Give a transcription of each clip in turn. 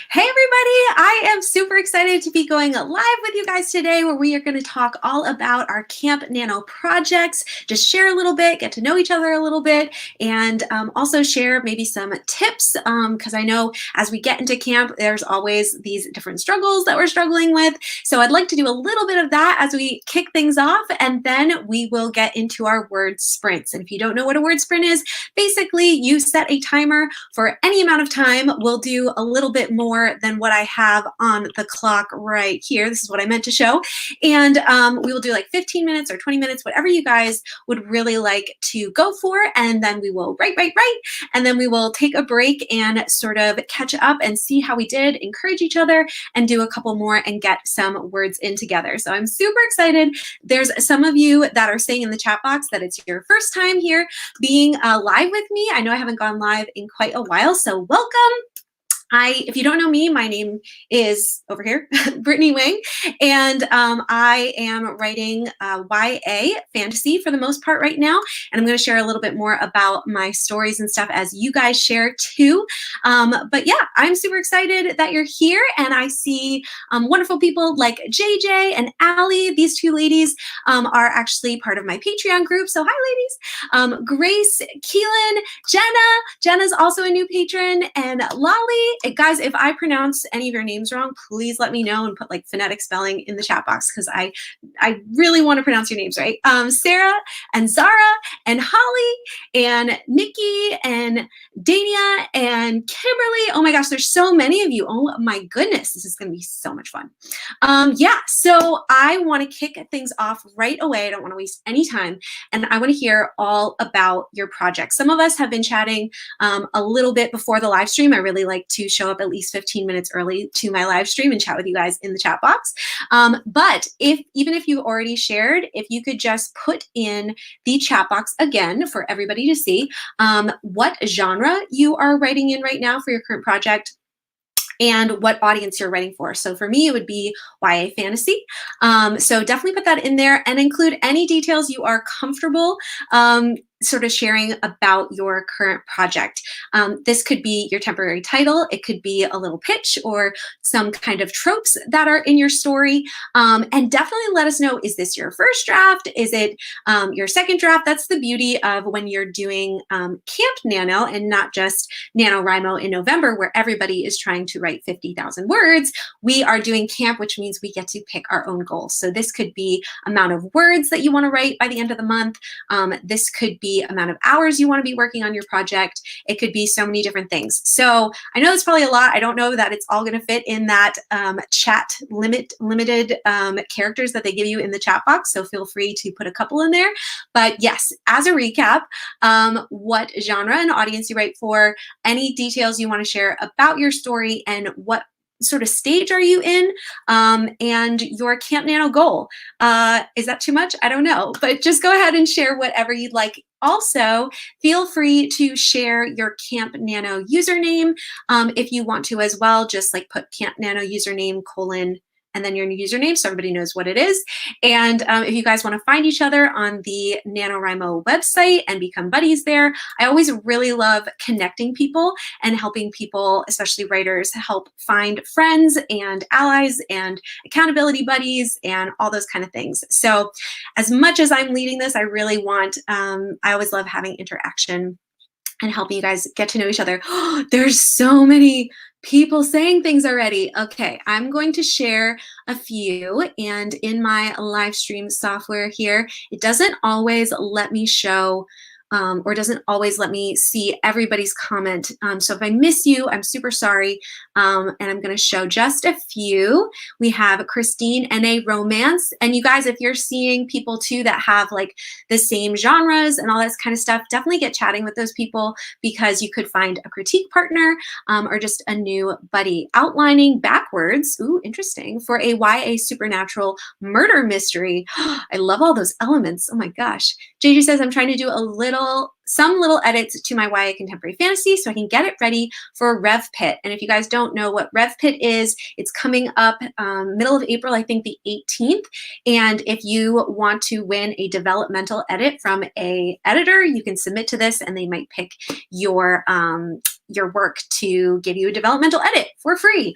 Hey everybody, I am super excited to be going live with you guys today where we are going to talk all about our Camp Nano projects, just share a little bit, get to know each other a little bit, and also share maybe some tips because I know as we get into camp, there's always these different struggles that we're struggling with. So I'd like to do a little bit of that as we kick things off, and then we will get into our word sprints. And if you don't know what a word sprint is, basically you set a timer for any amount of time. We'll do a little bit more than what I have on the clock right here. This is what I meant to show. And we will do like 15 minutes or 20 minutes, whatever you guys would really like to go for. And then we will write. And then we will take a break and sort of catch up and see how we did, encourage each other, and do a couple more and get some words in together. So I'm super excited. There's some of you that are saying in the chat box that it's your first time here being live with me. I know I haven't gone live in quite a while, so welcome. If you don't know me, my name is over here, Brittany Wang, and I am writing YA fantasy for the most part right now, and I'm going to share a little bit more about my stories and stuff as you guys share too. But yeah, I'm super excited that you're here, and I see wonderful people like JJ and Allie. These two ladies are actually part of my Patreon group, so hi ladies. Grace, Keelan, Jenna's also a new patron, and Lolly. Guys, if I pronounce any of your names wrong, please let me know and put like phonetic spelling in the chat box because I really want to pronounce your names right. Sarah and Zara and Holly and Nikki and Dania and Kimberly. Oh my gosh, there's so many of you. Oh my goodness, this is going to be so much fun. Yeah, so I want to kick things off right away. I don't want to waste any time. And I want to hear all about your project. Some of us have been chatting a little bit before the live stream. I really like to show up at least 15 minutes early to my live stream and chat with you guys in the chat box. But even if you've already shared, if you could just put in the chat box again for everybody to see what genre you are writing in right now for your current project and what audience you're writing for. So for me, it would be YA fantasy. So definitely put that in there and include any details you are comfortable sort of sharing about your current project. This could be your temporary title. It could be a little pitch or some kind of tropes that are in your story. And definitely let us know, is this your first draft? Is it your second draft? That's the beauty of when you're doing Camp Nano and not just NaNoWriMo in November, where everybody is trying to write 50,000 words. We are doing camp, which means we get to pick our own goals. So this could be amount of words that you want to write by the end of the month. This could be amount of hours you want to be working on your project. It could be so many different things. So I know it's probably a lot. I don't know that it's all going to fit in that chat limited characters that they give you in the chat box. So feel free to put a couple in there. But yes, as a recap, what genre and audience you write for, any details you want to share about your story, and what sort of stage are you in, and your Camp Nano goal. Is that too much? I don't know, but just go ahead and share whatever you'd like. Also, feel free to share your Camp Nano username if you want to as well. Just like put Camp Nano username : and then your username so everybody knows what it is. And if you guys want to find each other on the NaNoWriMo website and become buddies there, I always really love connecting people and helping people, especially writers, help find friends and allies and accountability buddies and all those kind of things. So as much as I'm leading this, I really want, I always love having interaction and helping you guys get to know each other. There's so many people saying things already. Okay, I'm going to share a few, and in my live stream software here, it doesn't always let me show or doesn't always let me see everybody's comment. So if I miss you, I'm super sorry. And I'm going to show just a few. We have Christine, NA Romance. And you guys, if you're seeing people too that have like the same genres and all that kind of stuff, definitely get chatting with those people because you could find a critique partner or just a new buddy. Outlining Backwards, ooh, interesting, for a YA supernatural murder mystery. I love all those elements. Oh my gosh. JJ says, I'm trying to do some little edits to my YA contemporary fantasy so I can get it ready for Rev Pit. And if you guys don't know what Rev Pit is, it's coming up middle of April, I think the 18th. And if you want to win a developmental edit from a editor, you can submit to this and they might pick your your work to give you a developmental edit for free.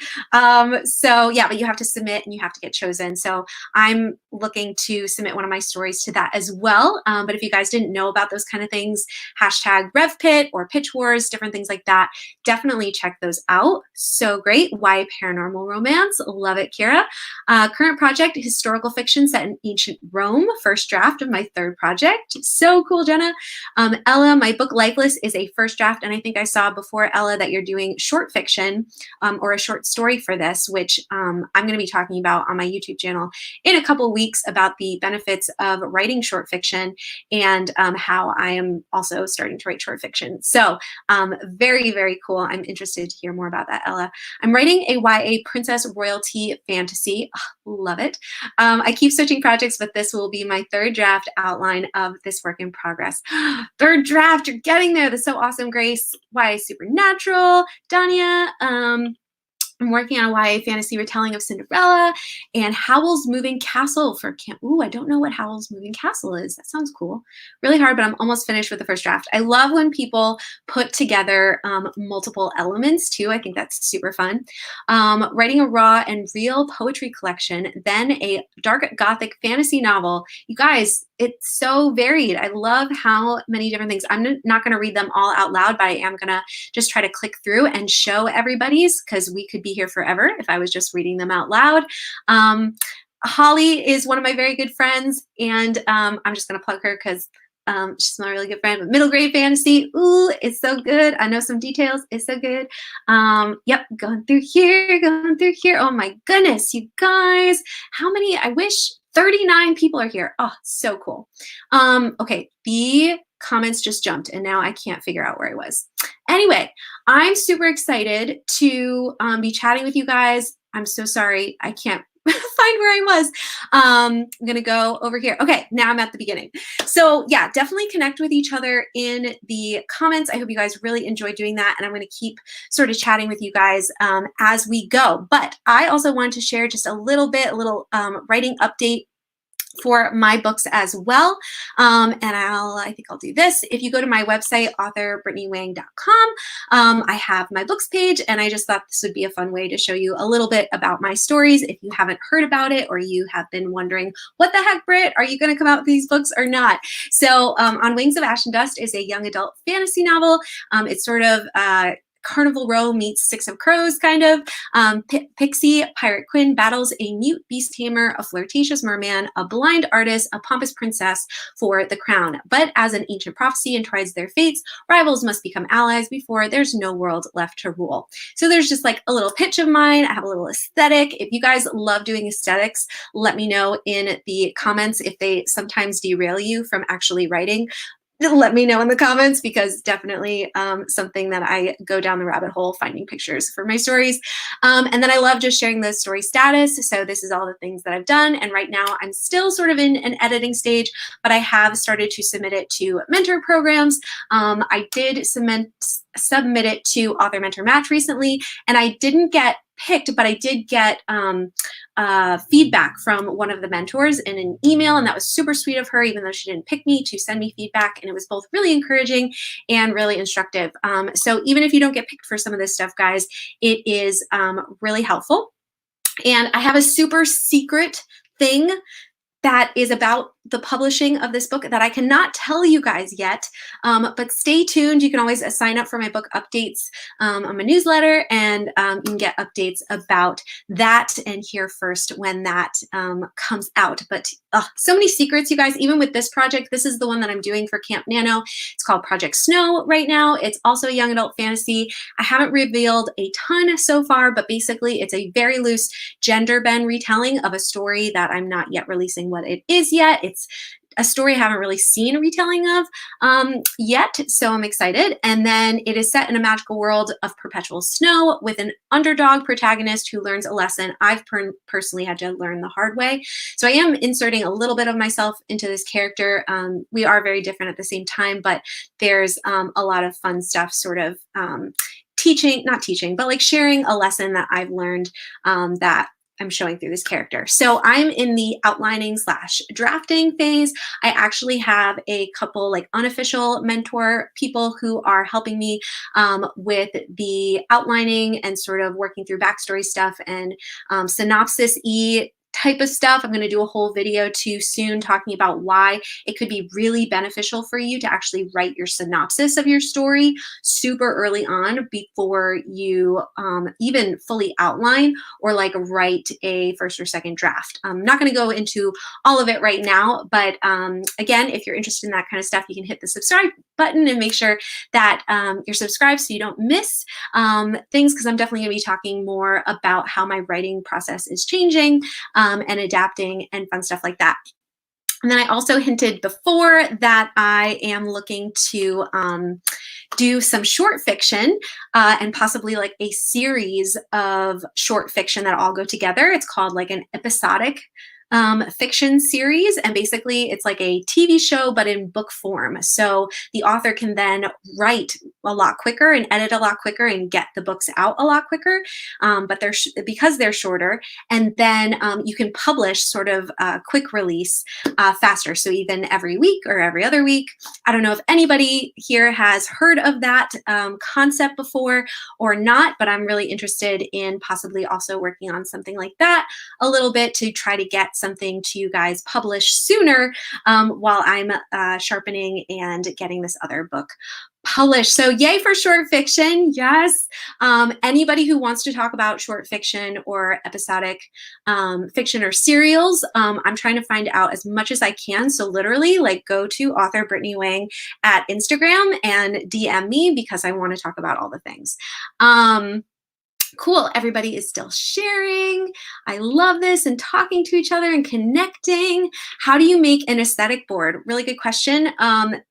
So yeah, but you have to submit and you have to get chosen. So I'm looking to submit one of my stories to that as well. But if you guys didn't know about those kind of things, hashtag RevPit or Pitch Wars, different things like that, definitely check those out. So great. Why paranormal romance? Love it, Kira. Current project, historical fiction set in ancient Rome. First draft of my third project. So cool, Jenna. Ella, my book Lifeless is a first draft, and I think I saw before, Ella, that you're doing short fiction or a short story for this, which I'm going to be talking about on my YouTube channel in a couple weeks about the benefits of writing short fiction and how I am also starting to write short fiction. So very, very cool. I'm interested to hear more about that, Ella. I'm writing a YA princess royalty fantasy. Oh, love it. I keep switching projects, but this will be my third draft outline of this work in progress. Third draft, you're getting there. That's so awesome, Grace. YA Supernatural, Dania. I'm working on a YA fantasy retelling of Cinderella and Howl's Moving Castle for camp. Ooh, I don't know what Howl's Moving Castle is. That sounds cool. Really hard, but I'm almost finished with the first draft. I love when people put together multiple elements too. I think that's super fun. Writing a raw and real poetry collection, then a dark gothic fantasy novel. You guys, it's so varied. I love how many different things. I'm not going to read them all out loud, but I am going to just try to click through and show everybody's, because we could be here forever if I was just reading them out loud. Holly is one of my very good friends, and I'm just going to plug her because she's my really good friend. But middle grade fantasy, ooh, it's so good. I know some details. It's so good. Yep, going through here. Oh my goodness, you guys, how many? I wish 39 people are here. Oh, so cool. Okay, the comments just jumped and now I can't figure out where I was. Anyway, I'm super excited to be chatting with you guys. I'm so sorry. I can't find where I was. I'm going to go over here. Okay, now I'm at the beginning. So yeah, definitely connect with each other in the comments. I hope you guys really enjoy doing that. And I'm going to keep sort of chatting with you guys as we go. But I also wanted to share just a little writing update for my books as well. And I think I'll do this. If you go to my website, authorbrittanyWang.com, I have my books page, and I just thought this would be a fun way to show you a little bit about my stories. If you haven't heard about it, or you have been wondering, what the heck, Britt, are you going to come out with these books or not? So On Wings of Ash and Dust is a young adult fantasy novel. It's sort of Carnival Row meets Six of Crows, kind of. Pixie, Pirate Quinn, battles a mute beast tamer, a flirtatious merman, a blind artist, a pompous princess for the crown. But as an ancient prophecy entwines their fates, rivals must become allies before there's no world left to rule. So there's just like a little pitch of mine. I have a little aesthetic. If you guys love doing aesthetics, let me know in the comments if they sometimes derail you from actually writing. Let me know in the comments, because definitely something that I go down the rabbit hole finding pictures for my stories. And then I love just sharing the story status. So this is all the things that I've done. And right now I'm still sort of in an editing stage, but I have started to submit it to mentor programs. I did submit it to Author Mentor Match recently, and I didn't get picked, but I did get feedback from one of the mentors in an email, and that was super sweet of her, even though she didn't pick me, to send me feedback, and it was both really encouraging and really instructive. So even if you don't get picked for some of this stuff, guys, it is really helpful. And I have a super secret thing that is about the publishing of this book that I cannot tell you guys yet, but stay tuned. You can always sign up for my book updates on my newsletter, and you can get updates about that and hear first when that comes out. But so many secrets, you guys. Even with this project, this is the one that I'm doing for Camp Nano. It's called Project Snow right now. It's also a young adult fantasy. I haven't revealed a ton so far, but basically it's a very loose gender bend retelling of a story that I'm not yet releasing what it is yet. It's a story I haven't really seen a retelling of yet, so I'm excited. And then it is set in a magical world of perpetual snow with an underdog protagonist who learns a lesson I've personally had to learn the hard way. So I am inserting a little bit of myself into this character. We are very different at the same time, but there's a lot of fun stuff, sort of not teaching, but like sharing a lesson that I've learned that I'm showing through this character. So I'm in the outlining / drafting phase. I actually have a couple like unofficial mentor people who are helping me with the outlining and sort of working through backstory stuff and synopsis-y type of stuff. I'm going to do a whole video too soon talking about why it could be really beneficial for you to actually write your synopsis of your story super early on before you even fully outline or like write a first or second draft. I'm not going to go into all of it right now, but again, if you're interested in that kind of stuff, you can hit the subscribe button and make sure that you're subscribed so you don't miss things, because I'm definitely going to be talking more about how my writing process is changing and adapting and fun stuff like that. And then I also hinted before that I am looking to do some short fiction and possibly like a series of short fiction that all go together. It's called like an episodic fiction series, and basically it's like a TV show but in book form. So the author can then write a lot quicker and edit a lot quicker and get the books out a lot quicker, but because they're shorter, and then you can publish sort of quick release faster. So even every week or every other week. I don't know if anybody here has heard of that concept before or not, but I'm really interested in possibly also working on something like that a little bit to try to get something to you guys published sooner while I'm sharpening and getting this other book published. So yay for short fiction. Yes. Anybody who wants to talk about short fiction or episodic fiction or serials, I'm trying to find out as much as I can. So literally like go to author Brittany Wang at Instagram and DM me, because I want to talk about all the things. Cool. Everybody is still sharing. I love this, and talking to each other and connecting. How do you make an aesthetic board? Really good question.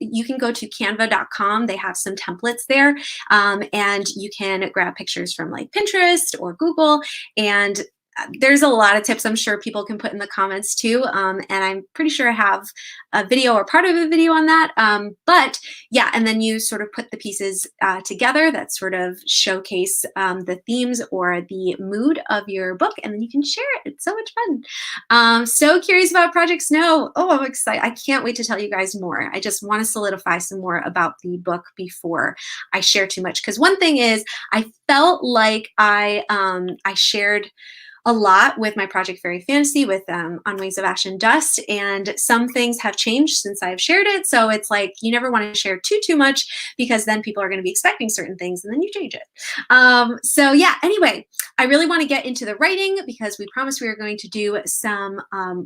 You can go to canva.com. They have some templates there, and you can grab pictures from like Pinterest or Google, and there's a lot of tips I'm sure people can put in the comments too. And I'm pretty sure I have a video or part of a video on that. But yeah, and then you sort of put the pieces together that sort of showcase the themes or the mood of your book, and then you can share it. It's so much fun. So curious about Project Snow. Oh, I'm excited. I can't wait to tell you guys more. I just want to solidify some more about the book before I share too much. Because one thing is, I felt like I shared a lot with my Project Fairy Fantasy with On Wings of Ash and Dust, and some things have changed since I've shared it. So it's like you never want to share too much, because then people are going to be expecting certain things and then you change it. So yeah, anyway, I really want to get into the writing, because we promised we were going to do some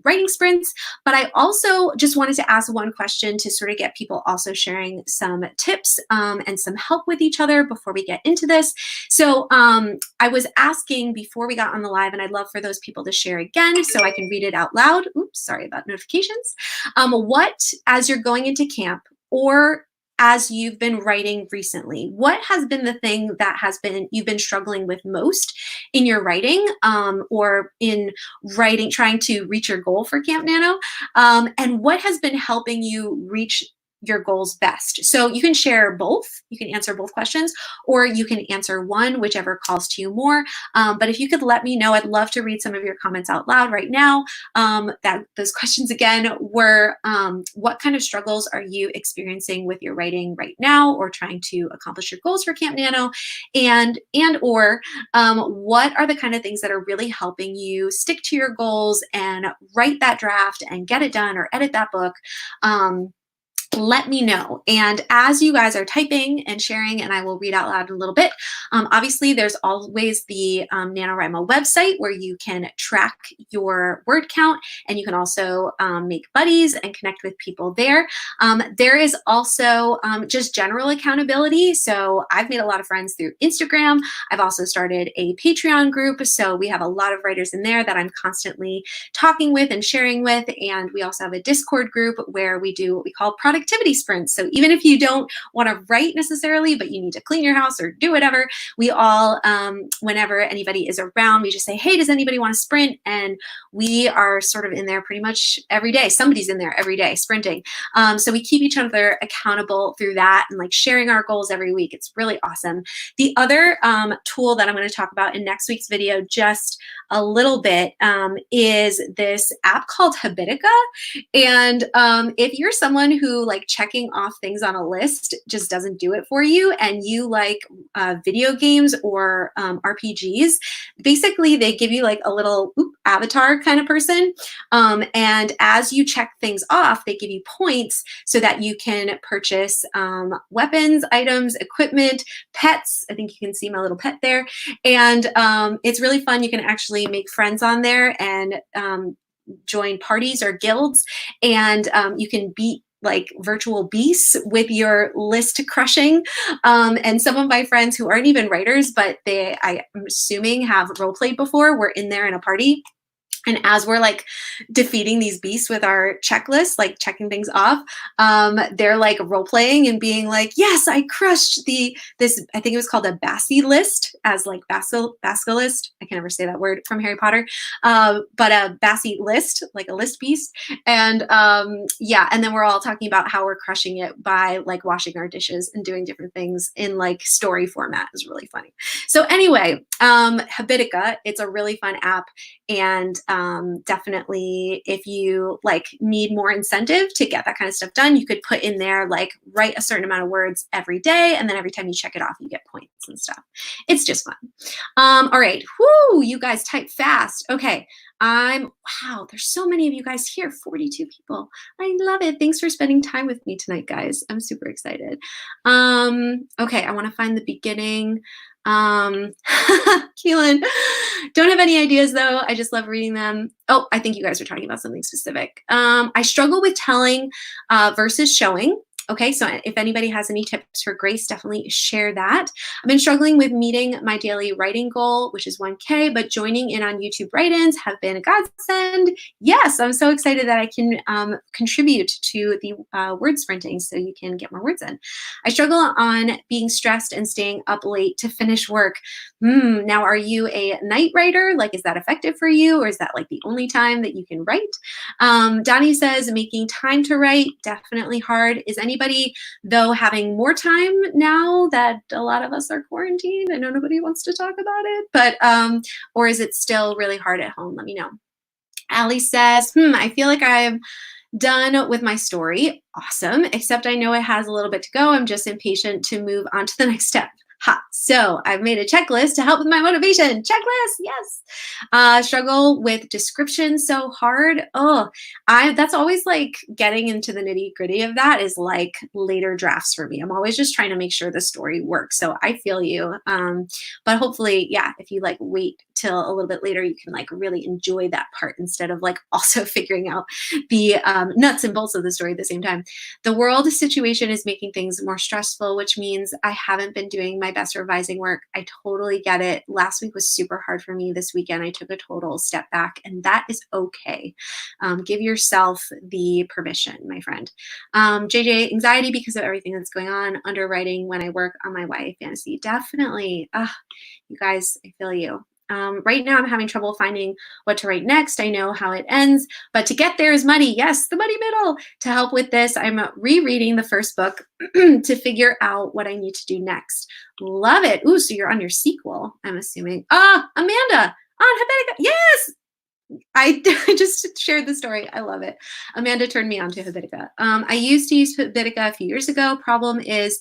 writing sprints, but I also just wanted to ask one question to sort of get people also sharing some tips and some help with each other before we get into this. So I was asking before we got on the live, and I'd love for those people to share again so I can read it out loud. Oops, sorry about notifications. What, as you're going into camp, or as you've been writing recently, what has been the thing that you've been struggling with most in your writing, or in writing, trying to reach your goal for Camp Nano? And what has been helping you reach your goals best? So you can share both. You can answer both questions, or you can answer one, whichever calls to you more. But if you could let me know, I'd love to read some of your comments out loud right now. Those questions again were, what kind of struggles are you experiencing with your writing right now, or trying to accomplish your goals for Camp Nano? Or what are the kind of things that are really helping you stick to your goals and write that draft and get it done, or edit that book? Let me know. And as you guys are typing and sharing, and I will read out loud in a little bit, obviously there's always the NaNoWriMo website where you can track your word count, and you can also make buddies and connect with people there. There is also just general accountability. So I've made a lot of friends through Instagram. I've also started a Patreon group. So we have a lot of writers in there that I'm constantly talking with and sharing with. And we also have a Discord group where we do what we call product productivity sprints. So even if you don't want to write necessarily, but you need to clean your house or do whatever, we all, whenever anybody is around, we just say, hey, does anybody want to sprint? And we are sort of in there pretty much every day. Somebody's in there every day sprinting. So we keep each other accountable through that and like sharing our goals every week. It's really awesome. The other tool that I'm going to talk about in next week's video just a little bit is this app called Habitica. And if you're someone who like checking off things on a list just doesn't do it for you, and you like video games or RPGs, basically they give you like a little avatar kind of person. And as you check things off, they give you points so that you can purchase weapons, items, equipment, pets. I think you can see my little pet there. And it's really fun. You can actually make friends on there and join parties or guilds, and you can beat like virtual beasts with your list crushing. And some of my friends who aren't even writers, but I'm assuming have role played before, were in there in a party. And as we're like defeating these beasts with our checklist, like checking things off, they're like role playing and being like, yes, I crushed this, I think it was called a basilisk, as like basilisk. I can never say that word from Harry Potter, but a basilisk, like a list beast. And yeah, and then we're all talking about how we're crushing it by like washing our dishes and doing different things in like story format. Is really funny. So anyway, Habitica, it's a really fun app. And definitely if you like need more incentive to get that kind of stuff done, you could put in there like write a certain amount of words every day, and then every time you check it off you get points and stuff. It's just fun. All right, whoo, you guys type fast. Okay, wow, there's so many of you guys here, 42 people. I love it. Thanks for spending time with me tonight, guys. I'm super excited. Okay, I want to find the beginning. Keelan, don't have any ideas though. I just love reading them. Oh, I think you guys are talking about something specific. I struggle with telling versus showing. Okay, so if anybody has any tips for Grace, definitely share that. I've been struggling with meeting my daily writing goal, which is 1K, but joining in on YouTube write-ins have been a godsend. Yes, I'm so excited that I can contribute to the word sprinting so you can get more words in. I struggle on being stressed and staying up late to finish work. Now, are you a night writer? Like, is that effective for you, or is that like the only time that you can write? Donnie says, making time to write, definitely hard. Is anybody, though, having more time now that a lot of us are quarantined? I know nobody wants to talk about it, but, or is it still really hard at home? Let me know. Allie says, I feel like I'm done with my story. Awesome. Except I know it has a little bit to go. I'm just impatient to move on to the next step. So I've made a checklist to help with my motivation. Checklist, yes. Struggle with description so hard. Oh, that's always like getting into the nitty gritty of that is like later drafts for me. I'm always just trying to make sure the story works. So I feel you. But hopefully, yeah, if you like wait till a little bit later, you can like really enjoy that part instead of like also figuring out the nuts and bolts of the story at the same time. The world situation is making things more stressful, which means I haven't been doing my best revising work. I totally get it. Last week was super hard for me. This weekend, I took a total step back, and that is okay. Give yourself the permission, my friend. JJ, anxiety because of everything that's going on, underwriting when I work on my YA fantasy. Definitely. You guys, I feel you. Right now, I'm having trouble finding what to write next. I know how it ends, but to get there is muddy. Yes, the muddy middle. To help with this, I'm rereading the first book to figure out what I need to do next. Love it. Ooh, so you're on your sequel, I'm assuming. Amanda on Habitica. Yes! I just shared the story. I love it. Amanda turned me on to Habitica. I used to use Habitica a few years ago. Problem is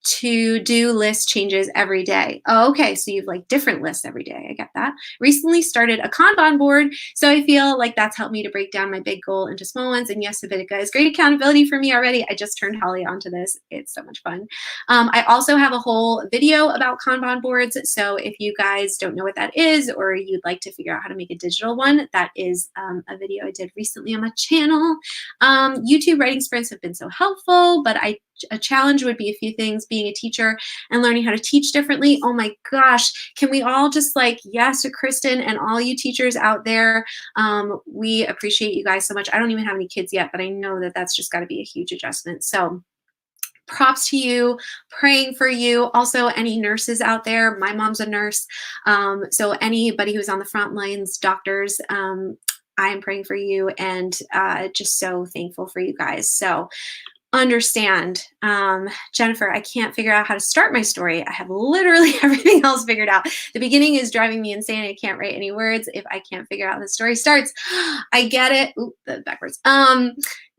to do list changes every day. Oh, okay, so you've like different lists every day. I get that. Recently started a Kanban board, so I feel like that's helped me to break down my big goal into small ones. And yes, Habitica is great accountability for me already. I just turned Holly onto this. It's so much fun. I also have a whole video about Kanban boards, so if you guys don't know what that is, or you'd like to figure out how to make a digital one, that is a video I did recently on my channel. YouTube writing sprints have been so helpful, but I a challenge would be a few things: being a teacher and learning how to teach differently. Oh my gosh, can we all just like, yes to Kristen and all you teachers out there. We appreciate you guys so much. I don't even have any kids yet, but I know that that's just got to be a huge adjustment. So props to you, praying for you. Also, any nurses out there, my mom's a nurse. So anybody who's on the front lines, doctors, I am praying for you, and just so thankful for you guys. So understand, Jennifer, I can't figure out how to start my story. I have literally everything else figured out. The beginning is driving me insane. I can't write any words if I can't figure out how the story starts. I get it. Oop, backwards.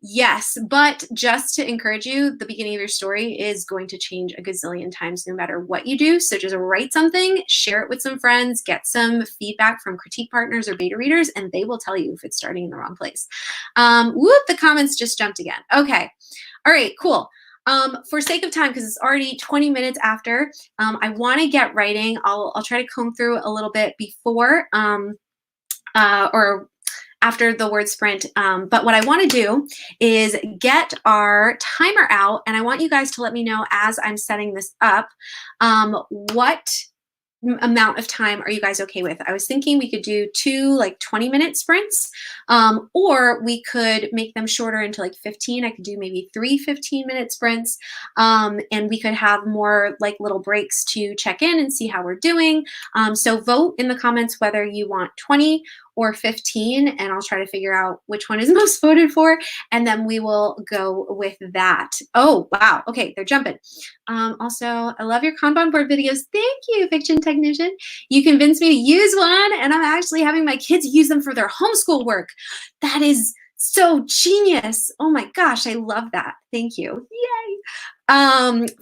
Yes, but just to encourage you, the beginning of your story is going to change a gazillion times no matter what you do. So just write something, share it with some friends, get some feedback from critique partners or beta readers, and they will tell you if it's starting in the wrong place. Whoop, the comments just jumped again. Okay. All right, cool. For sake of time, because it's already 20 minutes after, I want to get writing. I'll try to comb through a little bit before or after the word sprint. But what I want to do is get our timer out, and I want you guys to let me know as I'm setting this up, what amount of time are you guys okay with? I was thinking we could do 2 like 20-minute sprints, or we could make them shorter into like 15. I could do maybe 3 15-minute sprints, and we could have more like little breaks to check in and see how we're doing. So vote in the comments whether you want 20 or 15, and I'll try to figure out which one is most voted for, and then we will go with that. Oh, wow. Okay, they're jumping. Also, I love your Kanban board videos. Thank you, Fiction Technician. You convinced me to use one, and I'm actually having my kids use them for their homeschool work. That is so genius. Oh my gosh, I love that. Thank you. Yay.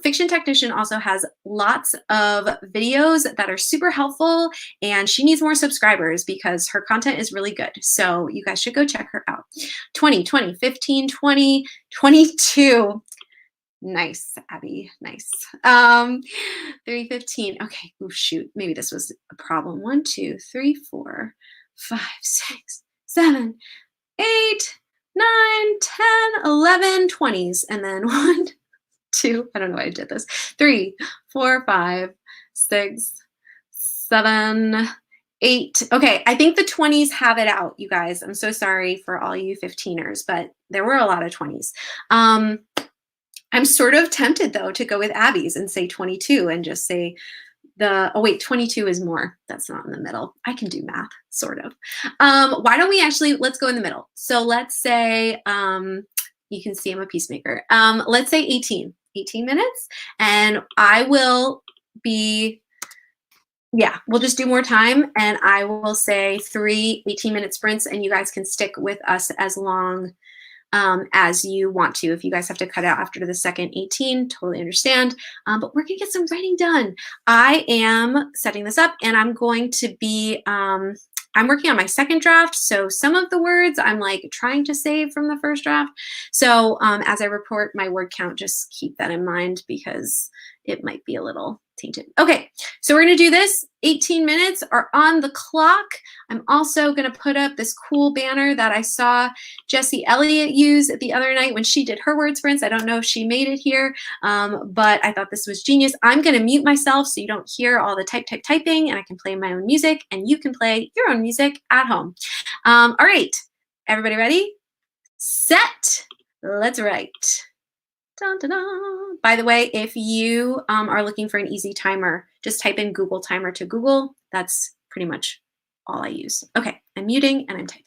Fiction Technician also has lots of videos that are super helpful, and she needs more subscribers because her content is really good. So you guys should go check her out. 20, 20, 15, 20, 22. Nice, Abby, nice. 315. Okay, oh shoot, maybe this was a problem. 1, 2, 3, 4, 5, 6, 7, 8, 9, 10, 11, 20s, and then 1, 2, I don't know why I did this. 3, 4, 5, 6, 7, 8. Okay, I think the 20s have it out, you guys. I'm so sorry for all you 15ers, but there were a lot of 20s. I'm sort of tempted though to go with Abby's and say 22 and just say oh wait, 22 is more. That's not in the middle. I can do math, sort of. Why don't we actually, let's go in the middle. So let's say, you can see I'm a peacemaker. Let's say 18 minutes, and I will be, yeah, we'll just do more time, and I will say 3 18-minute sprints, and you guys can stick with us as long as you want to. If you guys have to cut out after the second 18, totally understand. But we're gonna get some writing done. I am setting this up, and I'm going to be, I'm working on my second draft, so some of the words I'm like trying to save from the first draft. So as I report my word count, just keep that in mind because it might be a little tainted. Okay, so we're gonna do this. 18 minutes are on the clock. I'm also gonna put up this cool banner that I saw Jessie Elliott use the other night when she did her word sprints. I don't know if she made it here, but I thought this was genius. I'm gonna mute myself so you don't hear all the typing, and I can play my own music, and you can play your own music at home. All right, everybody ready? Set, let's write. Dun, dun, dun. By the way, if you are looking for an easy timer, just type in Google Timer to Google. That's pretty much all I use. Okay, I'm muting and I'm typing.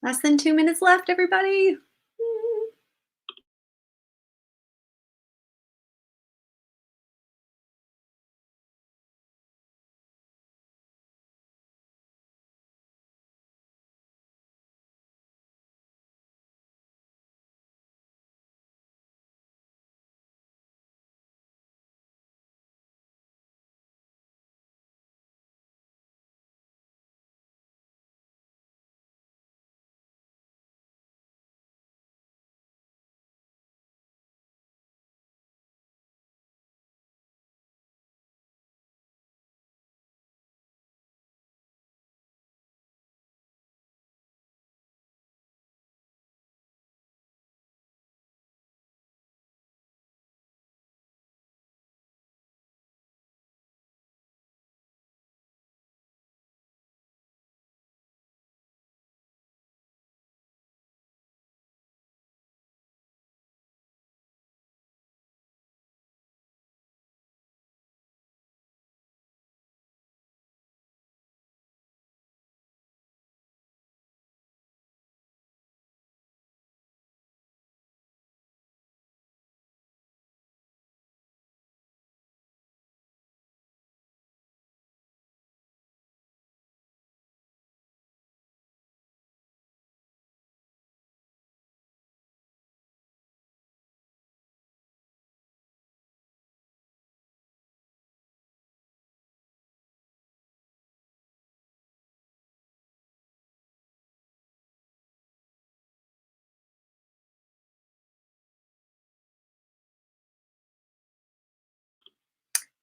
Less than 2 minutes left, everybody.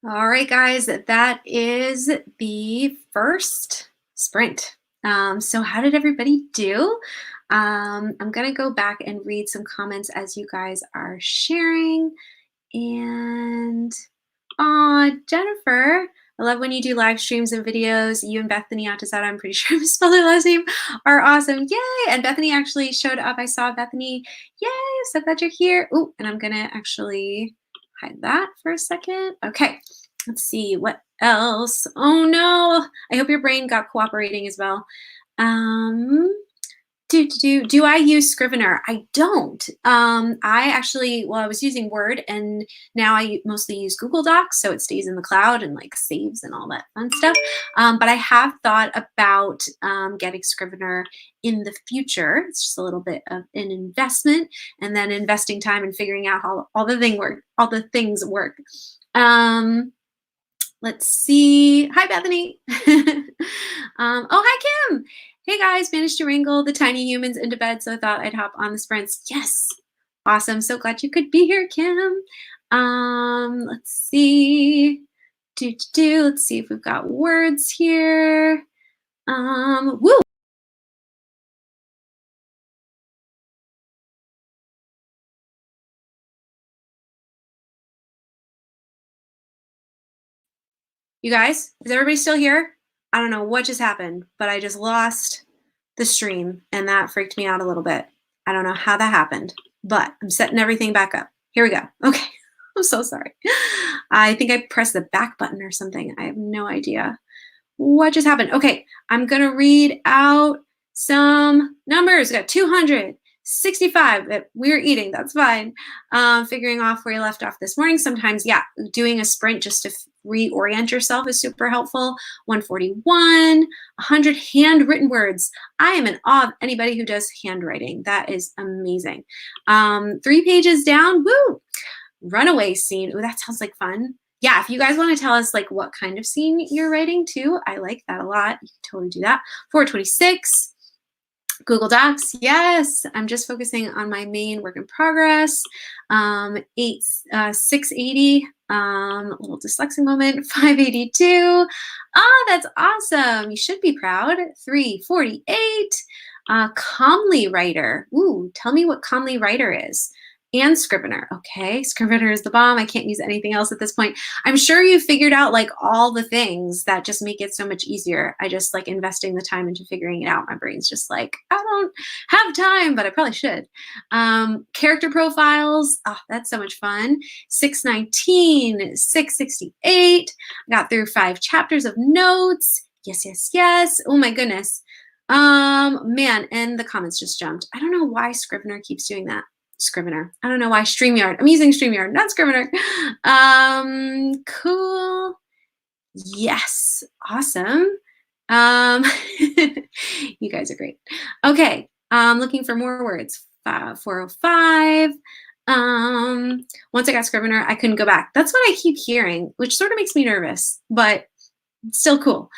All right, guys, that is the first sprint. So how did everybody do? I'm gonna go back and read some comments as you guys are sharing. And Jennifer, I love when you do live streams and videos. You and Bethany Atazada, I'm pretty sure I misspelled her last name, are awesome. Yay! And Bethany actually showed up. I saw Bethany. Yay! So glad you're here. Ooh, and I'm gonna actually hide that for a second. Okay, let's see what else. Oh no, I hope your brain got cooperating as well. Do I use Scrivener? I don't. I actually, well, I was using Word, and now I mostly use Google Docs, so it stays in the cloud and like saves and all that fun stuff. But I have thought about getting Scrivener in the future. It's just a little bit of an investment, and then investing time and figuring out how all the things work. Let's see. Hi, Bethany. Oh, hi, Kim. Hey, guys, managed to wrangle the tiny humans into bed, so I thought I'd hop on the sprints. Yes. Awesome. So glad you could be here, Kim. Let's see. Let's see if we've got words here. Woo. You guys, is everybody still here? I don't know what just happened, but I just lost the stream, and that freaked me out a little bit. I don't know how that happened, but I'm setting everything back up. Here we go. Okay. I'm so sorry. I think I pressed the back button or something. I have no idea what just happened. Okay, I'm going to read out some numbers. We got 265 that we're eating. That's fine. Figuring off where you left off this morning. Sometimes, yeah, doing a sprint just to reorient yourself is super helpful. 141, 100 handwritten words. I am in awe of anybody who does handwriting. That is amazing. 3 pages down. Woo! Runaway scene. Oh, that sounds like fun. Yeah, if you guys want to tell us like what kind of scene you're writing too, I like that a lot. You can totally do that. 426. Google Docs, yes. I'm just focusing on my main work in progress. 680, little dyslexic moment. 582. Oh, that's awesome. You should be proud. 348. Calmly Writer. Ooh, tell me what Calmly Writer is. And Scrivener. Okay, Scrivener is the bomb. I can't use anything else at this point. I'm sure you figured out like all the things that just make it so much easier. I just like investing the time into figuring it out. My brain's just like, I don't have time, but I probably should. Character profiles. Oh, that's so much fun. 619, 668. I got through 5 chapters of notes. Yes, yes, yes. Oh my goodness. Man, and the comments just jumped. I don't know why Scrivener keeps doing that. Scrivener. I don't know why. StreamYard. I'm using StreamYard, not Scrivener. Cool. Yes. Awesome. Um, you guys are great. Okay. Looking for more words. 405. Once I got Scrivener, I couldn't go back. That's what I keep hearing, which sort of makes me nervous, but still cool.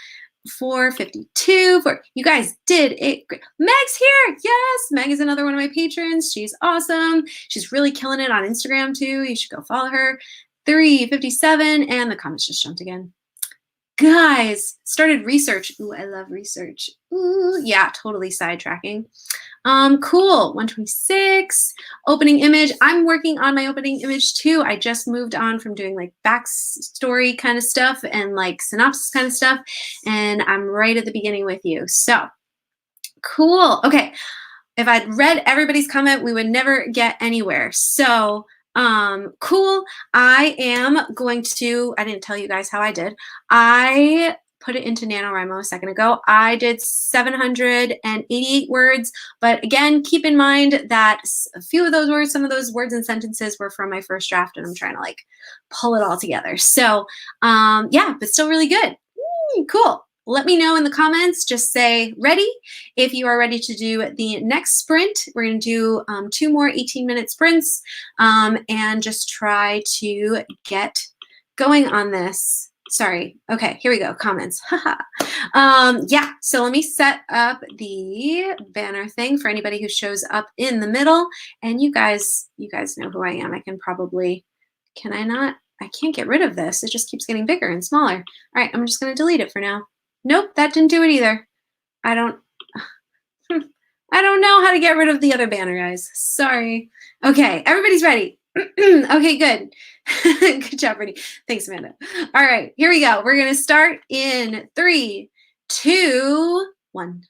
452. You guys did it. Meg's here. Yes, Meg is another one of my patrons. She's awesome. She's really killing it on Instagram too. You should go follow her. 357, and the comments just jumped again. Guys, started research. Ooh, I love research. Ooh, yeah, totally sidetracking. Cool. 126. Opening image. I'm working on my opening image too. I just moved on from doing like backstory kind of stuff and like synopsis kind of stuff, and I'm right at the beginning with you. So cool. Okay. If I'd read everybody's comment, we would never get anywhere. So cool. I am going to, I didn't tell you guys how I did. I put it into NaNoWriMo a second ago. I did 788 words, but again, keep in mind that a few of those words, some of those words and sentences were from my first draft, and I'm trying to like pull it all together. So yeah, but still really good. Cool. Let me know in the comments. Just say ready if you are ready to do the next sprint. We're going to do 2 more 18-minute sprints and just try to get going on this. Sorry. Okay, here we go. Comments. Yeah, so let me set up the banner thing for anybody who shows up in the middle. And you guys know who I am. I can probably, can I not? I can't get rid of this. It just keeps getting bigger and smaller. All right, I'm just going to delete it for now. Nope, that didn't do it either. I don't know how to get rid of the other banner, guys. Sorry. Okay, everybody's ready. Okay, good. Good job, Brittany. Thanks, Amanda. All right, here we go. We're going to start in 3, 2, 1.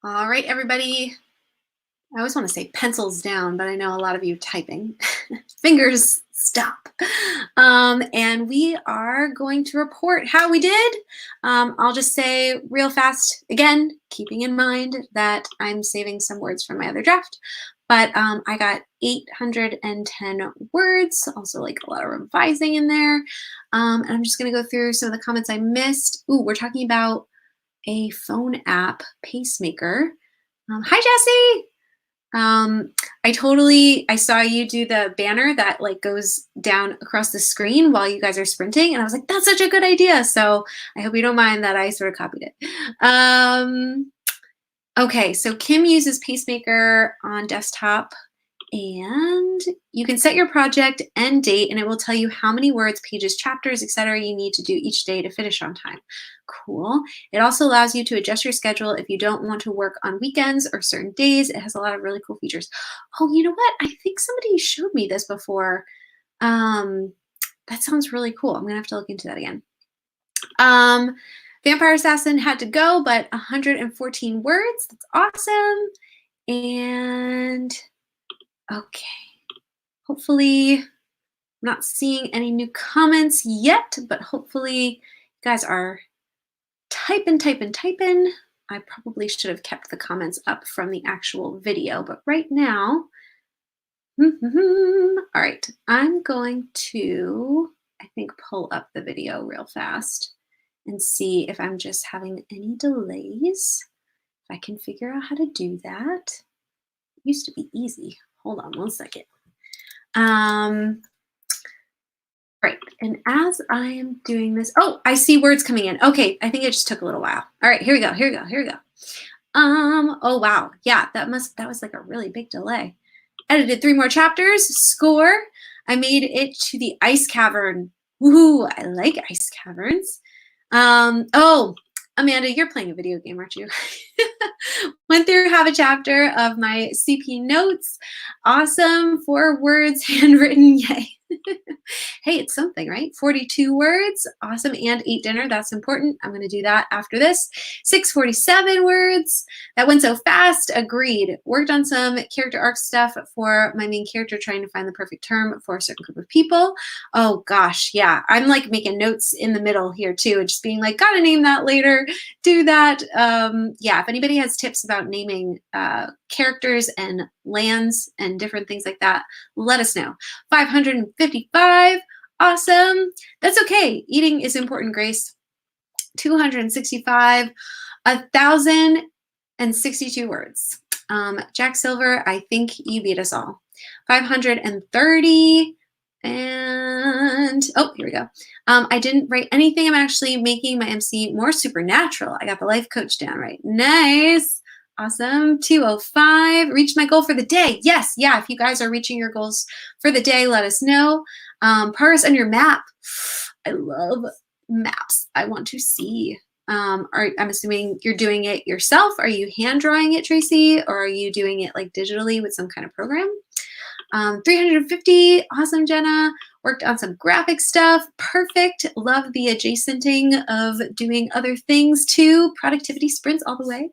All right, everybody. I always want to say pencils down, but I know a lot of you typing. Fingers stop. And we are going to report how we did. I'll just say real fast, again, keeping in mind that I'm saving some words from my other draft, but I got 810 words, also like a lot of revising in there. And I'm just going to go through some of the comments I missed. Ooh, we're talking about a phone app, Pacemaker. Hi, Jessie. I saw you do the banner that like goes down across the screen while you guys are sprinting, and I was like, that's such a good idea. So I hope you don't mind that I sort of copied it. Okay, so Kim uses Pacemaker on desktop, and you can set your project end date, and it will tell you how many words, pages, chapters, etc. you need to do each day to finish on time. Cool. It also allows you to adjust your schedule if you don't want to work on weekends or certain days. It has a lot of really cool features. Oh, you know what? I think somebody showed me this before. That sounds really cool. I'm gonna have to look into that again. Vampire Assassin had to go, but 114 words. That's awesome. And okay, hopefully I'm not seeing any new comments yet, but hopefully you guys are typing. I probably should have kept the comments up from the actual video, but right now, all right, I'm going to, I think, pull up the video real fast and see if I'm just having any delays. If I can figure out how to do that. It used to be easy. Hold on one second. Right, and as I am doing this, oh, I see words coming in. Okay, I think it just took a little while. All right, here we go. Oh wow, yeah, that was like a really big delay. Edited 3 more chapters, score. I made it to the ice cavern. Woohoo, I like ice caverns. Oh, Amanda, you're playing a video game, aren't you? Went through half a chapter of my CP notes. Awesome, 4 words handwritten, yay. Hey, it's something, right? 42 words, awesome, and ate dinner. That's important. I'm going to do that after this. 647 words. That went so fast. Agreed. Worked on some character arc stuff for my main character, trying to find the perfect term for a certain group of people. Oh gosh, yeah. I'm like making notes in the middle here too, and just being like, gotta name that later. Do that. Yeah. If anybody has tips about naming characters and lands and different things like that, let us know. 555. Awesome. That's okay. Eating is important, Grace. 265. 1,062 words. Jack Silver, I think you beat us all. 530. And oh, here we go. I didn't write anything. I'm actually making my MC more supernatural. I got the life coach down right. Nice. Awesome. 205. Reached my goal for the day. Yes. Yeah. If you guys are reaching your goals for the day, let us know. Progress on your map. I love maps. I want to see. I'm assuming you're doing it yourself. Are you hand drawing it, Tracy? Or are you doing it like digitally with some kind of program? 350. Awesome, Jenna. Worked on some graphic stuff. Perfect. Love the adjacenting of doing other things too. Productivity sprints all the way.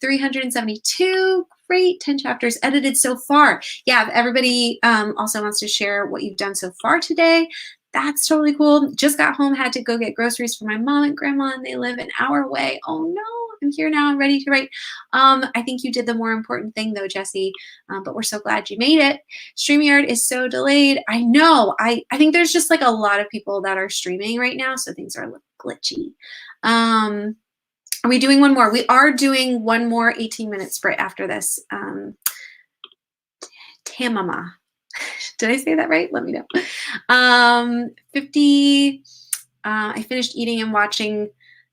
372. Great. 10 chapters edited so far. Yeah, if everybody also wants to share what you've done so far today, that's totally cool. Just got home, had to go get groceries for my mom and grandma, and they live an hour away. Oh no, I'm here now. I'm ready to write. I think you did the more important thing though, Jessie, but we're so glad you made it. StreamYard is so delayed. I know. I think there's just like a lot of people that are streaming right now, so things are a little glitchy. Are we doing one more? We are doing one more 18-minute sprint after this. Tamama. Did I say that right? Let me know. 50. I finished eating and watching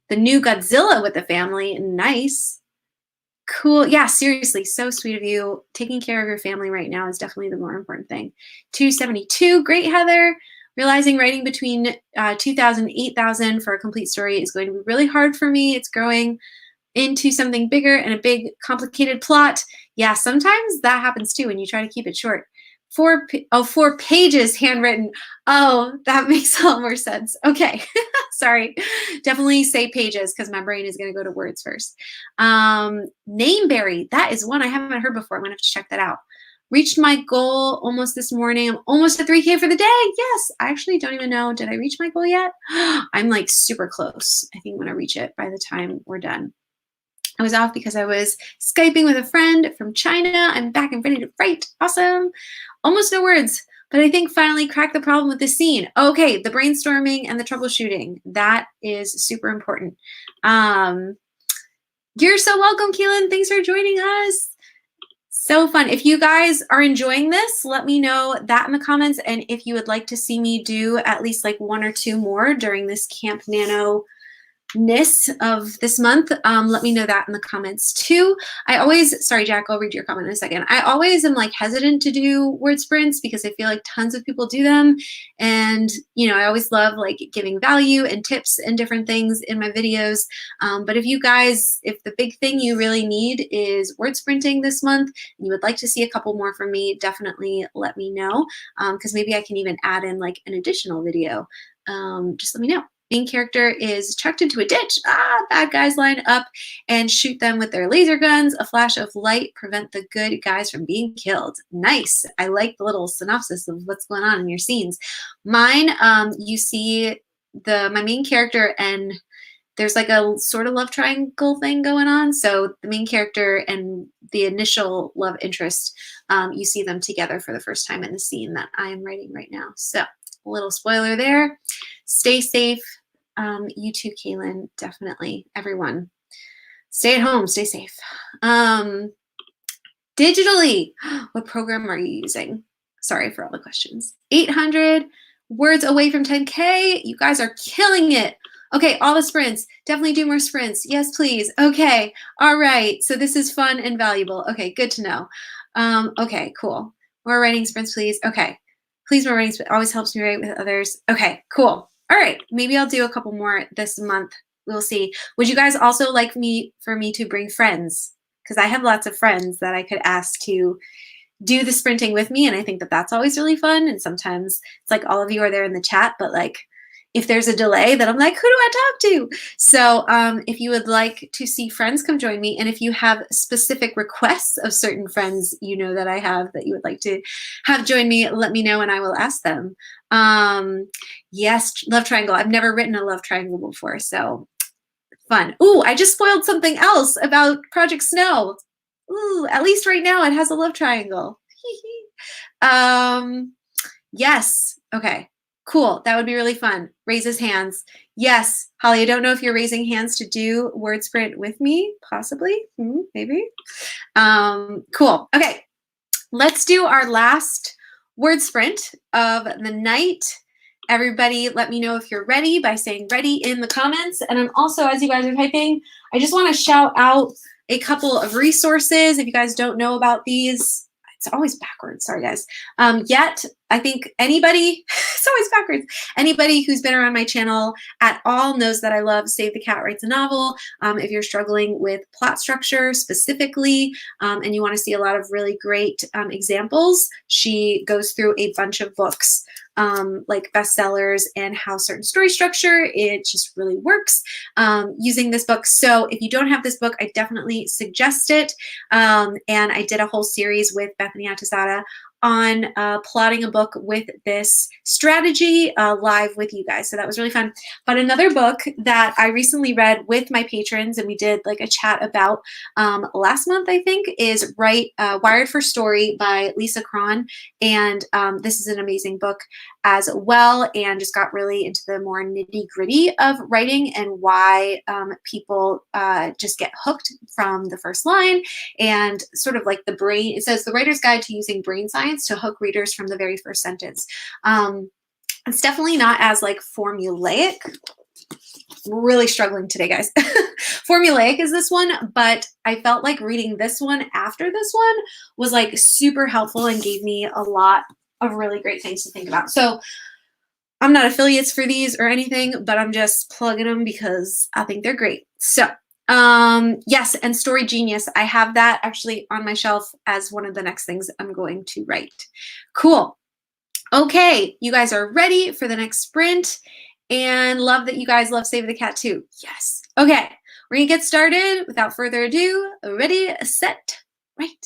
the new Godzilla with the family. Nice. Cool. Yeah, seriously, so sweet of you. Taking care of your family right now is definitely the more important thing. 272. Great, Heather. Realizing writing between 2,000 and 8,000 for a complete story is going to be really hard for me. It's growing into something bigger and a big, complicated plot. Yeah, sometimes that happens too when you try to keep it short. 4 pages handwritten. Oh, that makes a lot more sense. Okay, sorry. Definitely say pages because my brain is going to go to words first. Nameberry, that is one I haven't heard before. I'm going to have to check that out. Reached my goal almost this morning. I'm almost at 3K for the day. Yes, I actually don't even know. Did I reach my goal yet? I'm like super close. I think I'm going to reach it by the time we're done. I was off because I was Skyping with a friend from China. I'm back and ready to write. Awesome. Almost no words, but I think finally cracked the problem with the scene. Okay, the brainstorming and the troubleshooting. That is super important. You're so welcome, Keelan. Thanks for joining us. So fun. If you guys are enjoying this, let me know that in the comments. And if you would like to see me do at least like 1 or 2 more during this Camp Nano of this month, let me know that in the comments too. I always, sorry Jack, I'll read your comment in a second. I always am like hesitant to do word sprints because I feel like tons of people do them, and you know, I always love like giving value and tips and different things in my videos, but if you guys, if the big thing you really need is word sprinting this month and you would like to see a couple more from me, definitely let me know, because maybe I can even add in like an additional video. Just let me know. Main character is chucked into a ditch. Bad guys line up and shoot them with their laser guns. A flash of light prevent the good guys from being killed. Nice. I like the little synopsis of what's going on in your scenes. Mine, you see my main character, and there's like a sort of love triangle thing going on. So the main character and the initial love interest, you see them together for the first time in the scene that I am writing right now. So a little spoiler there. Stay safe. You too, Kaylin. Definitely. Everyone. Stay at home. Stay safe. Digitally. What program are you using? Sorry for all the questions. 800 words away from 10K. You guys are killing it. Okay, all the sprints. Definitely do more sprints. Yes, please. Okay. All right. So this is fun and valuable. Okay, good to know. Okay, cool. More writing sprints, please. Okay. Please more writing sprints. Always helps me write with others. Okay, cool. All right, maybe I'll do a couple more this month. We'll see. Would you guys also like for me to bring friends? Because I have lots of friends that I could ask to do the sprinting with me, and I think that that's always really fun. And sometimes it's like all of you are there in the chat, but like if there's a delay, then I'm like, who do I talk to? So if you would like to see friends, come join me. And if you have specific requests of certain friends you know that I have that you would like to have join me, let me know and I will ask them. Yes, love triangle. I've never written a love triangle before, so fun. Ooh, I just spoiled something else about Project Snow. Ooh, at least right now it has a love triangle. Yes, okay. Cool, that would be really fun. Raise his hands. Yes, Holly, I don't know if you're raising hands to do word sprint with me, possibly, maybe. Cool, okay. Let's do our last word sprint of the night. Everybody, let me know if you're ready by saying ready in the comments. And I'm also, as you guys are typing, I just want to shout out a couple of resources. If you guys don't know about these, it's always backwards. Sorry, guys. Yet, I think anybody, it's always backwards. Anybody who's been around my channel at all knows that I love Save the Cat Writes a Novel. If you're struggling with plot structure specifically, and you want to see a lot of really great examples, she goes through a bunch of books, like bestsellers and how certain story structure, it just really works using this book. So if you don't have this book, I definitely suggest it. And I did a whole series with Bethany Atazada on plotting a book with this strategy live with you guys. So that was really fun. But another book that I recently read with my patrons and we did like a chat about last month, I think, is Wired for Story by Lisa Cron. And this is an amazing book as well, and just got really into the more nitty gritty of writing and why people just get hooked from the first line, and sort of like the brain, it says the writer's guide to using brain science to hook readers from the very first sentence. It's definitely not as like formulaic. We're really struggling today, guys. Formulaic is this one, but I felt like reading this one after this one was like super helpful and gave me a lot of really great things to think about. So I'm not affiliates for these or anything, but I'm just plugging them because I think they're great. So Yes, and Story Genius. I have that actually on my shelf as one of the next things I'm going to write. Cool. Okay, you guys are ready for the next sprint, and love that you guys love Save the Cat too. Yes. Okay, we're gonna get started without further ado. Ready, set, write.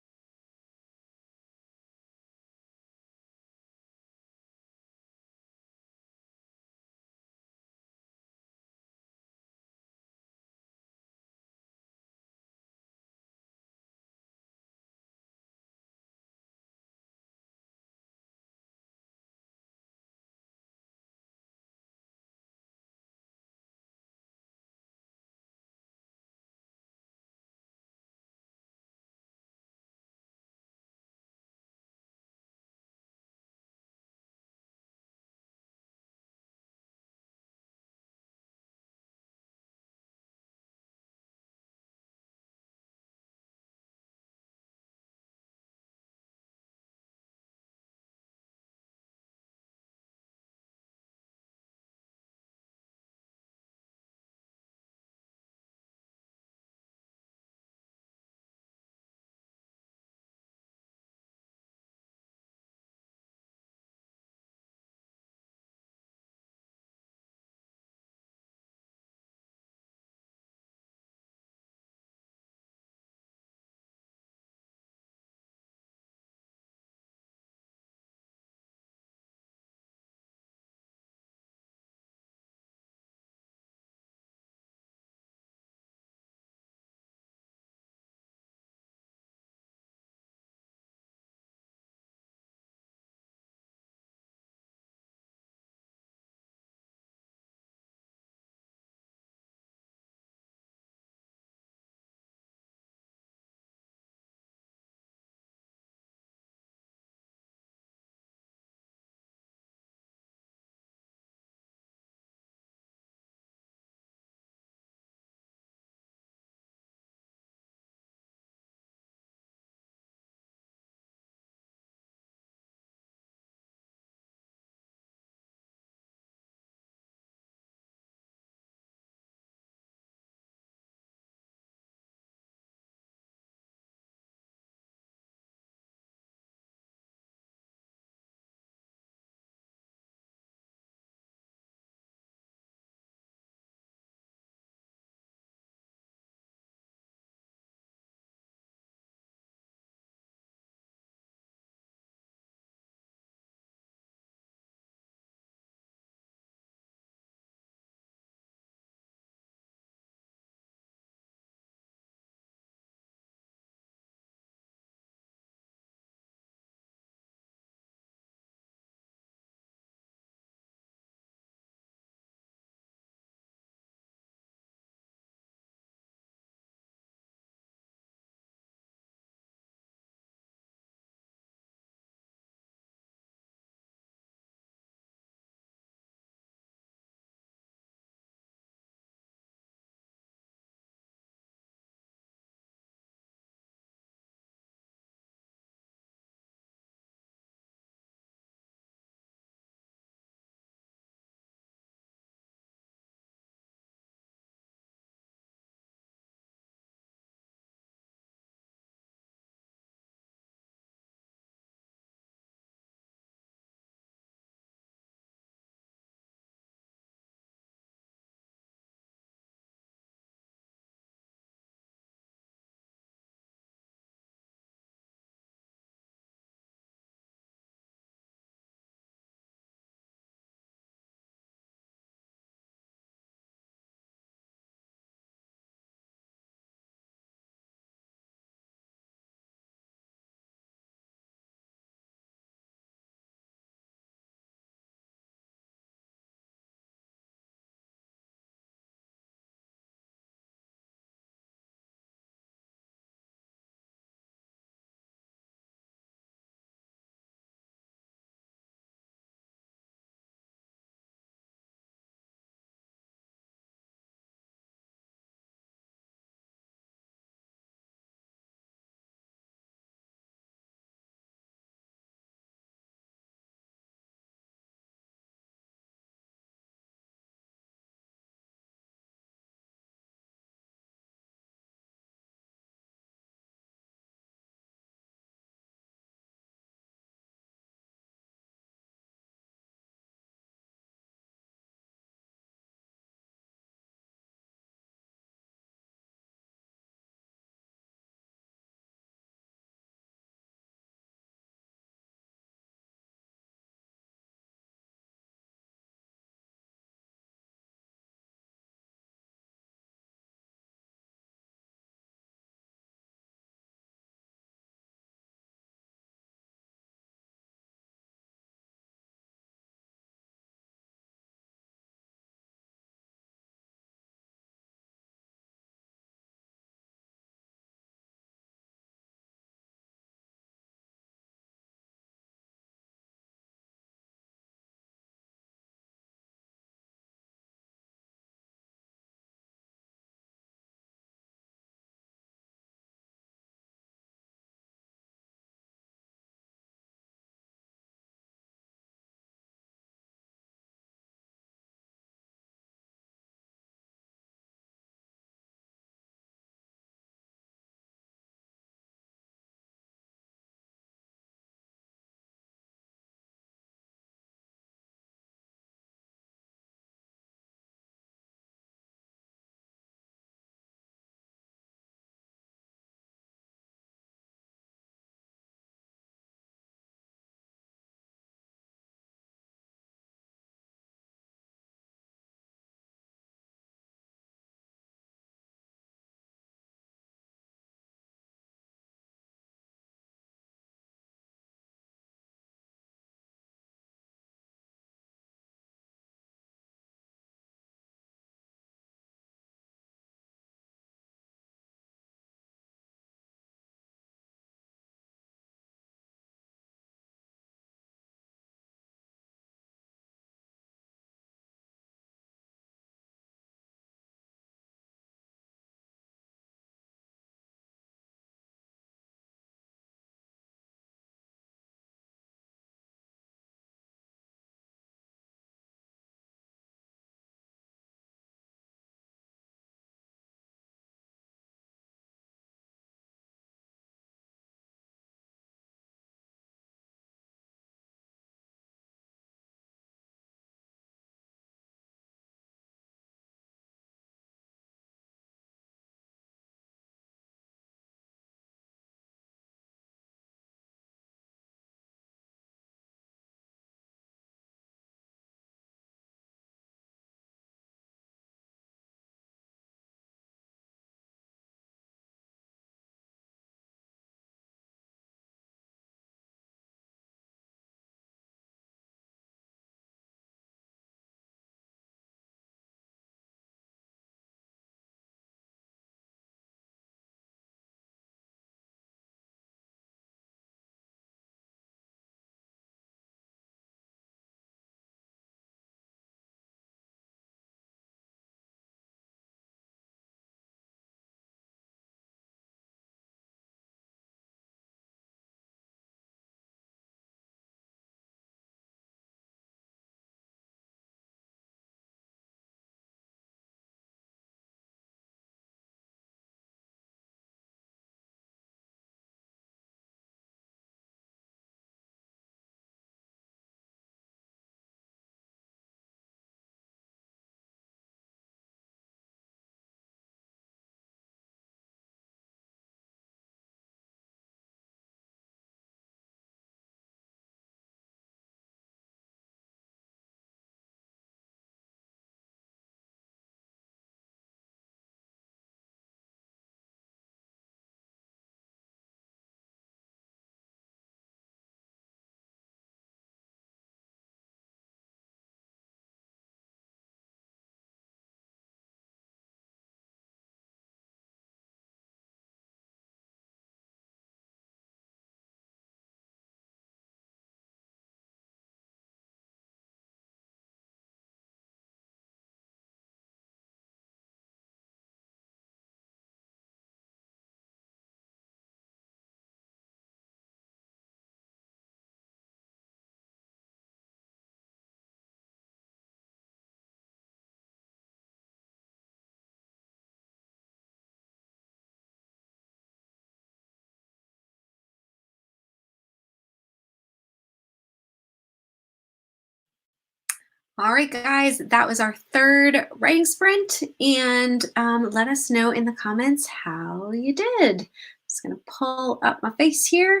All right, guys, that was our third writing sprint, and let us know in the comments how you did. I'm just gonna pull up my face here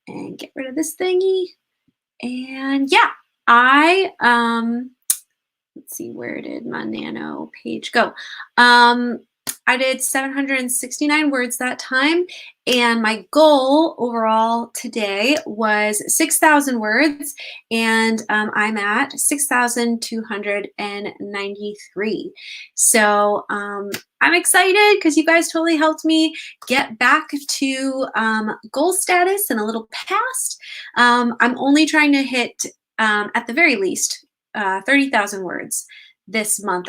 and get rid of this thingy. And yeah, let's see, where did my Nano page go? I did 769 words that time, and my goal overall today was 6,000 words, and I'm at 6,293. So I'm excited because you guys totally helped me get back to goal status and a little past. I'm only trying to hit, at the very least, 30,000 words this month.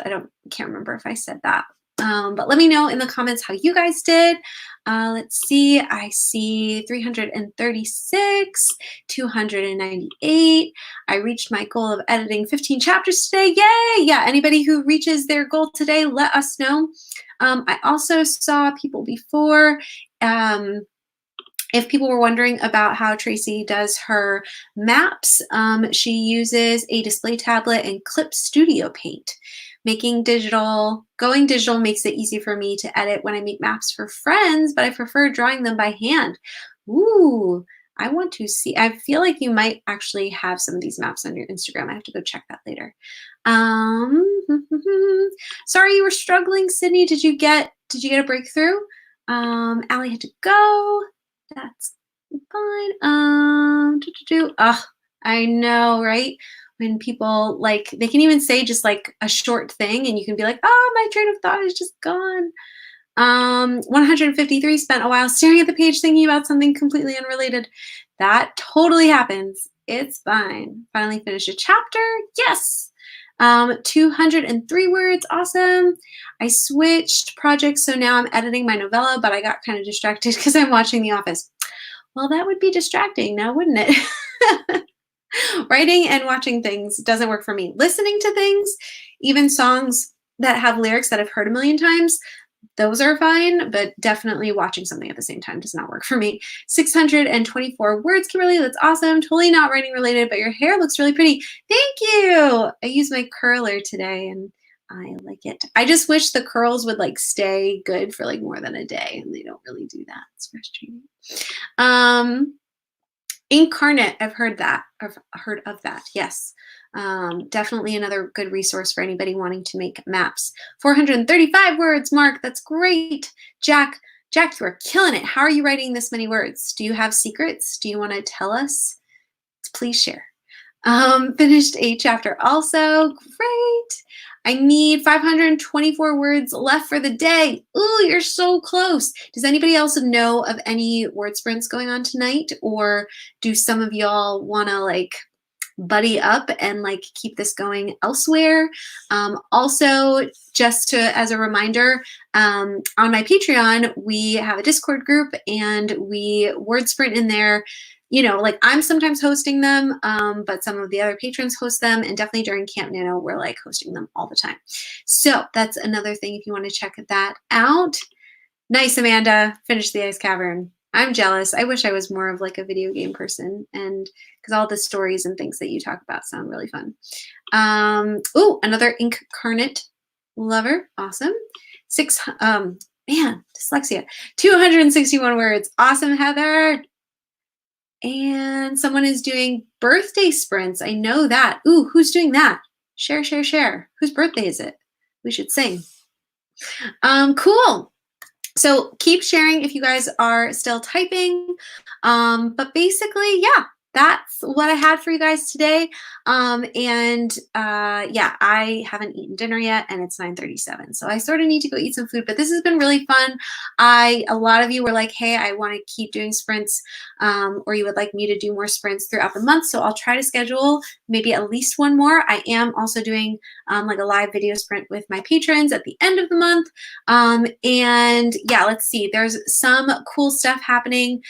Can't remember if I said that. But let me know in the comments how you guys did. Let's see, I see 336, 298. I reached my goal of editing 15 chapters today. Yay! Yeah, anybody who reaches their goal today, let us know. I also saw people before, if people were wondering about how Tracy does her maps, she uses a display tablet and Clip Studio Paint. Going digital makes it easy for me to edit when I make maps for friends, but I prefer drawing them by hand. Ooh, I want to see. I feel like you might actually have some of these maps on your Instagram. I have to go check that later. Sorry you were struggling, Sydney. Did you get a breakthrough? Allie had to go. That's fine. I know, right? When people they can even say just like a short thing and you can be like, oh, my train of thought is just gone. 153 spent a while staring at the page thinking about something completely unrelated. That totally happens. It's fine. Finally finished a chapter. Yes. 203 words. Awesome. I switched projects, so now I'm editing my novella, but I got kind of distracted because I'm watching The Office. Well, that would be distracting now, wouldn't it? Writing and watching things doesn't work for me. Listening to things, even songs that have lyrics that I've heard a million times, those are fine, but definitely watching something at the same time does not work for me. 624 words, Kimberly. That's awesome. Totally not writing related, but your hair looks really pretty. Thank you. I used my curler today and I like it. I just wish the curls would stay good for more than a day, and they don't really do that. It's frustrating. Incarnate, I've heard of that. Yes. Definitely another good resource for anybody wanting to make maps. 435 words, Mark. That's great. Jack, you are killing it. How are you writing this many words? Do you have secrets? Do you want to tell us? Please share. Finished a chapter also. Great. I need 524 words left for the day. Ooh, you're so close. Does anybody else know of any word sprints going on tonight? Or do some of y'all want to buddy up and keep this going elsewhere? Also, just as a reminder, on my Patreon, we have a Discord group and we word sprint in there. I'm sometimes hosting them, but some of the other patrons host them, and definitely during Camp Nano, we're hosting them all the time. So that's another thing if you want to check that out. Nice, Amanda. Finished the Ice Cavern. I'm jealous. I wish I was more of a video game person, and because all the stories and things that you talk about sound really fun. Ooh, another Incarnate lover. Awesome. Man, dyslexia. 261 words. Awesome, Heather. And someone is doing birthday sprints. I know that. Ooh, who's doing that? Share, share, share. Whose birthday is it? We should sing. Cool. So keep sharing if you guys are still typing. But basically, yeah, that's what I had for you guys today. Yeah, I haven't eaten dinner yet, and it's 9:37. So I sort of need to go eat some food, but this has been really fun. A lot of you were like, hey, I want to keep doing sprints, or you would like me to do more sprints throughout the month. So I'll try to schedule maybe at least one more. I am also doing a live video sprint with my patrons at the end of the month. And yeah, let's see, there's some cool stuff happening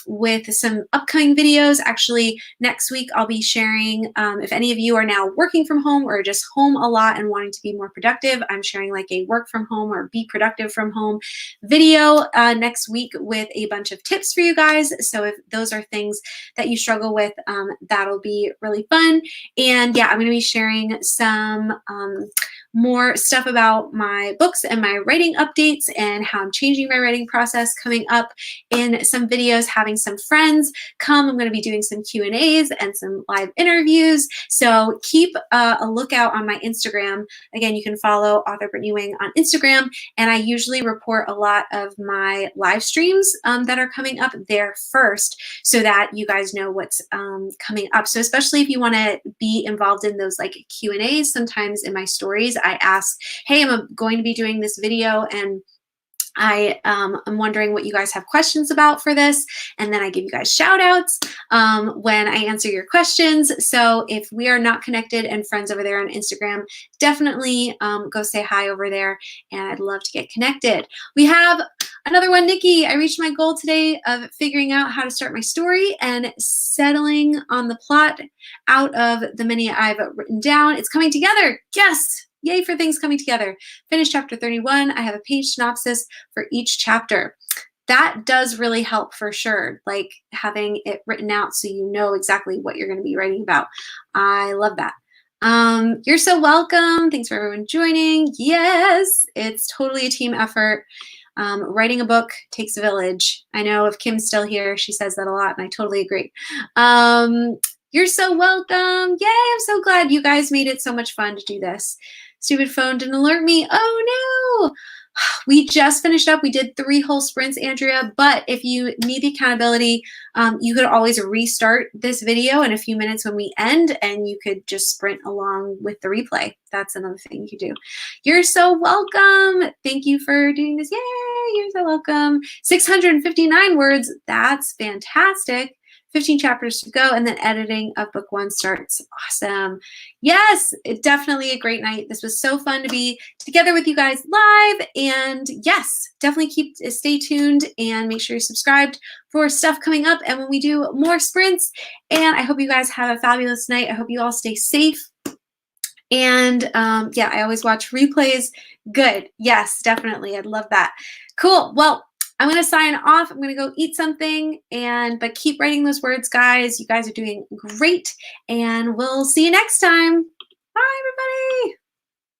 with some upcoming videos. videos. Actually, next week I'll be sharing, if any of you are now working from home or just home a lot and wanting to be more productive, I'm sharing like a work from home or be productive from home video next week with a bunch of tips for you guys. So if those are things that you struggle with, that'll be really fun. And yeah, I'm going to be sharing some more stuff about my books and my writing updates and how I'm changing my writing process coming up in some videos, having some friends come. I'm going to be doing some Q&As and some live interviews. So keep a lookout on my Instagram. Again, you can follow author Brittany Wang on Instagram, and I usually report a lot of my live streams that are coming up there first so that you guys know what's coming up. So especially if you want to be involved in those like Q&As, sometimes in my stories, I ask, hey, I'm going to be doing this video and I'm wondering what you guys have questions about for this, and then I give you guys shout outs when I answer your questions. So if we are not connected and friends over there on Instagram, definitely go say hi over there, and I'd love to get connected. We have another one, Nikki. I reached my goal today of figuring out how to start my story and settling on the plot out of the many I've written down. It's coming together. Yes. Yay for things coming together. Finished chapter 31. I have a page synopsis for each chapter. That does really help for sure, like having it written out so you know exactly what you're going to be writing about. I love that. You're so welcome. Thanks for everyone joining. Yes, it's totally a team effort. Writing a book takes a village. I know if Kim's still here, she says that a lot, and I totally agree. You're so welcome. Yay, I'm so glad you guys made it so much fun to do this. Stupid phone didn't alert me. Oh no. We just finished up. We did 3 whole sprints, Andrea, but if you need the accountability, you could always restart this video in a few minutes when we end, and you could just sprint along with the replay. That's another thing you could do. You're so welcome. Thank you for doing this. Yay, you're so welcome. 659 words. That's fantastic. 15 chapters to go, and then editing of book 1 starts. Awesome. Yes, it's definitely a great night. This was so fun to be together with you guys live. And yes, definitely stay tuned and make sure you're subscribed for stuff coming up and when we do more sprints. And I hope you guys have a fabulous night. I hope you all stay safe. And yeah, I always watch replays. Good. Yes, definitely. I'd love that. Cool. Well, I'm going to sign off. I'm going to go eat something, but keep writing those words, guys. You guys are doing great, and we'll see you next time. Bye, everybody.